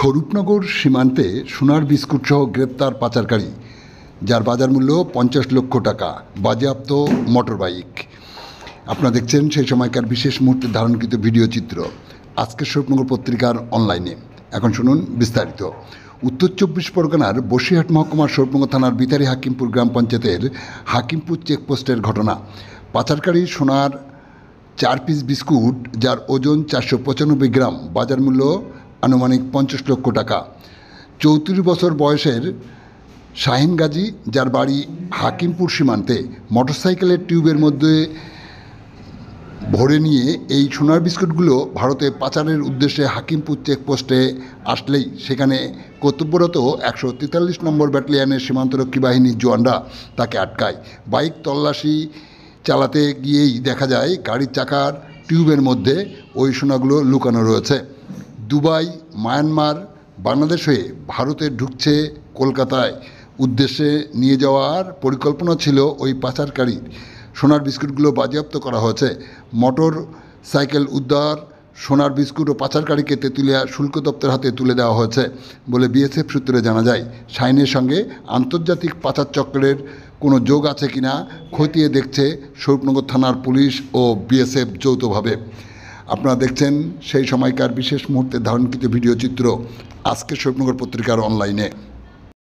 স্বরূপনগর সীমান্তে সোনার বিস্কুট সহ গ্রেপ্তার পাচারকারী, যার বাজার মূল্য 50 লক্ষ টাকা, বাজেয়াপ্ত মোটরবাইক। আপনারা দেখছেন সেই সময়কার বিশেষ মুহূর্তে ধারণকৃত ভিডিও চিত্র আজকের স্বরূপনগর পত্রিকার অনলাইনে। এখন শুনুন বিস্তারিত। উত্তর 24 পরগনার বসিরহাট মহকুমার স্বরূপনগর থানার বিতারি হাকিমপুর গ্রাম পঞ্চায়েতের হাকিমপুর চেকপোস্টের ঘটনা। পাচারকারী সোনার 4 পিস বিস্কুট, যার ওজন 495 গ্রাম, বাজার মূল্য আনুমানিক 50 লক্ষ টাকা। 34 বছর বয়সের শাহিন গাজী, যার বাড়ি হাকিমপুর সীমান্তে, মোটরসাইকেলের টিউবের মধ্যে ভরে নিয়ে এই সোনার বিস্কুটগুলো ভারতে পাচারের উদ্দেশ্যে হাকিমপুর চেকপোস্টে আসলেই সেখানে কর্তব্যরত 143 নম্বর ব্যাটালিয়নের সীমান্তরক্ষী বাহিনীর জওয়ানরা তাকে আটকায়। বাইক তল্লাশি চালাতে গিয়েই দেখা যায় গাড়ির চাকার টিউবের মধ্যে ওই সোনাগুলো লুকানো রয়েছে। দুবাই, মায়ানমার, বাংলাদেশ হয়ে ভারতে ঢুকছে কলকাতায় উদ্দেশ্যে নিয়ে যাওয়ার পরিকল্পনা ছিল ওই পাচারকারীর। সোনার বিস্কুটগুলো বাজেয়াপ্ত করা হয়েছে। মোটর সাইকেল উদ্ধার, সোনার বিস্কুট ও পাচারকারীকে তেঁতুলিয়া শুল্ক দপ্তর হাতে তুলে দেওয়া হয়েছে বলে বিএসএফ সূত্রে জানা যায়। শাহিনের সঙ্গে আন্তর্জাতিক পাচার চক্রের কোনো যোগ আছে কিনা খতিয়ে দেখছে স্বরূপনগর থানার পুলিশ ও বিএসএফ যৌথভাবে। আপনারা দেখছেন সেই সময়কার বিশেষ মুহূর্তে ধারণকৃত ভিডিও চিত্র আজকের স্বরূপনগর পত্রিকার অনলাইনে।